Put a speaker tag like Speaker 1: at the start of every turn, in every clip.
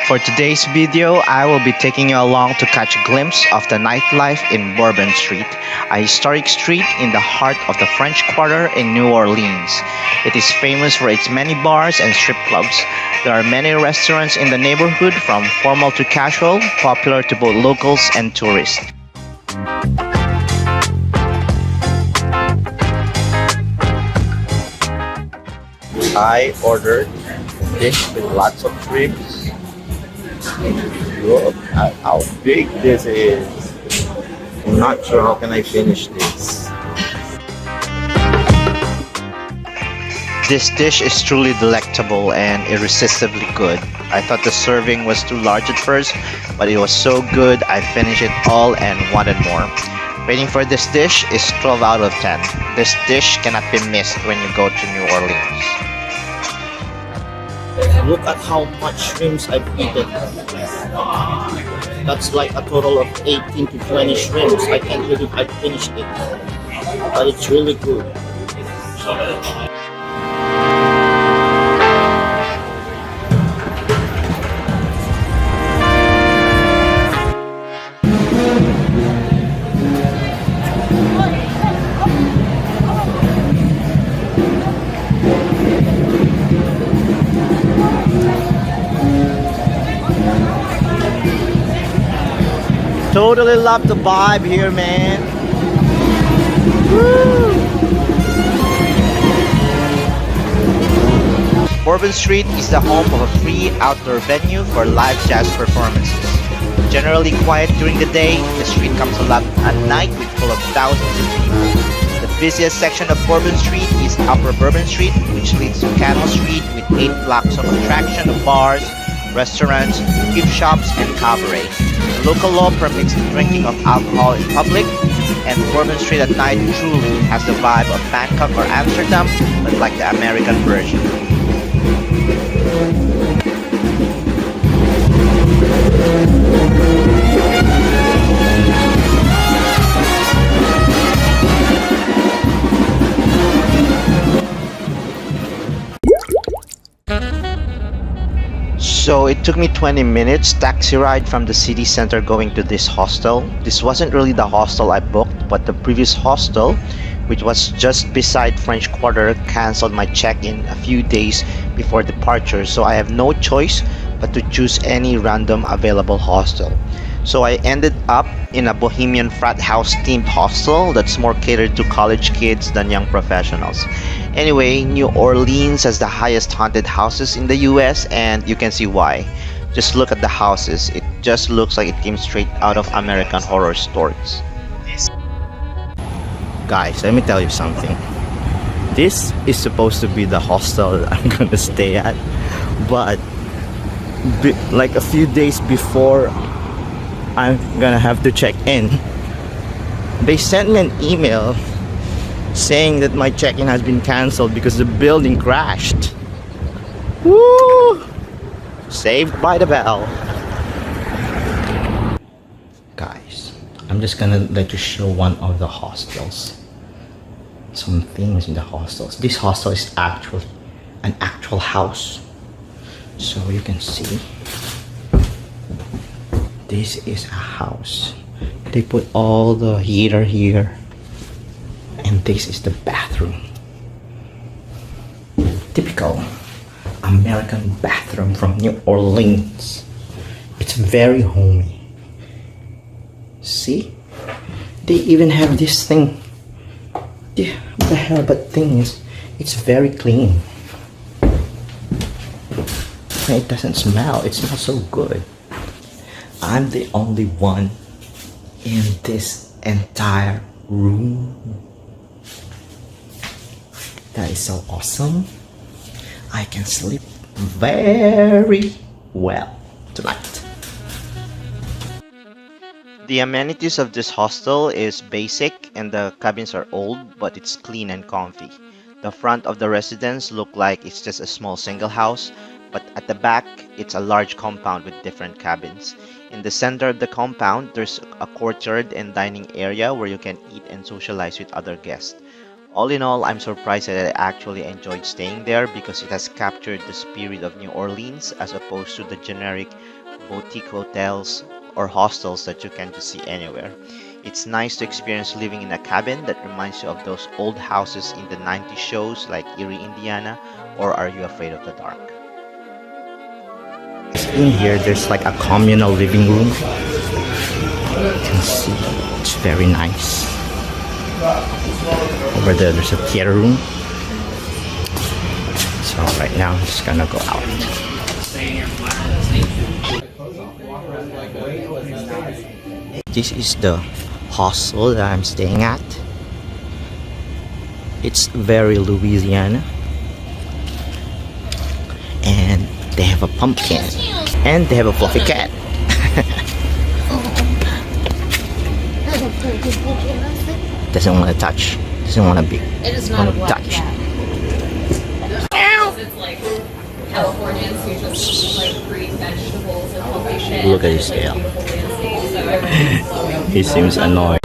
Speaker 1: For today's video, I will be taking you along to catch a glimpse of the nightlife in Bourbon Street, a historic street in the heart of the French Quarter in New Orleans. It is famous for its many bars and strip clubs. There are many restaurants in the neighborhood, from formal to casual, popular to both locals and tourists. I ordered a dish with lots of shrimps. Look at how big this is. I'm not sure how can I finish this. This dish is truly delectable and irresistibly good. I thought the serving was too large at first, but it was so good I finished it all and wanted more. Rating for this dish is 12 out of 10. This dish cannot be missed when you go to New Orleans. Look at how much shrimps I've eaten. That's like a total of 18 to 20 shrimps. I can't believe I finished it. But it's really good. Totally love the vibe here, man. Woo! Bourbon Street is the home of a free outdoor venue for live jazz performances. Generally quiet during the day, the street comes alive at night with full of thousands of people. The busiest section of Bourbon Street is Upper Bourbon Street, which leads to Canal Street with 8 blocks of attraction of bars, restaurants, gift shops, and cabaret. The local law permits the drinking of alcohol in public, and Bourbon Street at night truly has the vibe of Bangkok or Amsterdam, but like the American version. So it took me 20 minutes taxi ride from the city center going to this hostel. This wasn't really the hostel I booked, but the previous hostel, which was just beside French Quarter, cancelled my check-in a few days before departure, so I have no choice but to choose any random available hostel. So I ended up in a Bohemian Frathouse-Themed hostel that's more catered to college kids than young professionals. Anyway, New Orleans has the highest haunted houses in the US, and you can see why. Just look at the houses. It just looks like it came straight out of American Horror Stories. Guys, let me tell you something. This is supposed to be the hostel I'm gonna stay at, but like a few days before I'm gonna have to check in, they sent me an email saying that my check-in has been cancelled because the building crashed. Woo! Saved by the bell. Guys, I'm just gonna let you show one of the hostels. Some things in the hostels. This hostel is actually an actual house. So you can see, this is a house. They put all the heater here, and this is the bathroom. Typical American bathroom from New Orleans. It's very homey. See? They even have this thing. Yeah, what the hell, but thing is, it's very clean. It doesn't smell. It smells so good. I'm the only one in this entire room. That is so awesome. I can sleep very well tonight. The amenities of this hostel is basic, and the cabins are old, but it's clean and comfy. The front of the residence look like it's just a small single house, but at the back, it's a large compound with different cabins. In the center of the compound, there's a courtyard and dining area where you can eat and socialize with other guests. All in all, I'm surprised that I actually enjoyed staying there because it has captured the spirit of New Orleans as opposed to the generic boutique hotels or hostels that you can just see anywhere. It's nice to experience living in a cabin that reminds you of those old houses in the 90s shows like Erie, Indiana, or Are You Afraid of the Dark? In here, there's like a communal living room. You can see it's very nice. Over there, there's a theater room. So right now, I'm just gonna go out. This is the hostel that I'm staying at. It's very Louisiana. And they have a pumpkin. And they have a fluffy cat. Doesn't want to touch. Doesn't want to be.
Speaker 2: It is not a black
Speaker 1: touch.
Speaker 2: cat. It's like Californians who just like breed vegetables and healthy shit.
Speaker 1: Look at his tail. He seems annoyed.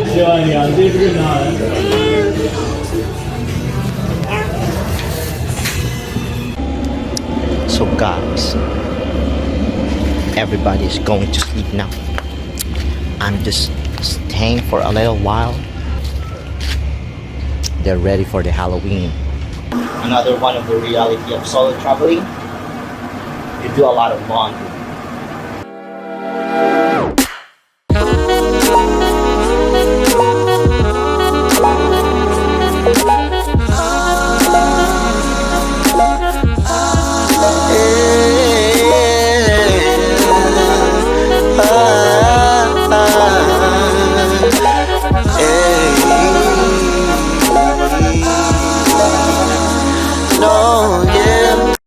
Speaker 1: So guys, everybody's going to sleep now. I'm just staying for a little while. They're ready for the Halloween. Another one of the reality of solo traveling. You do a lot of laundry.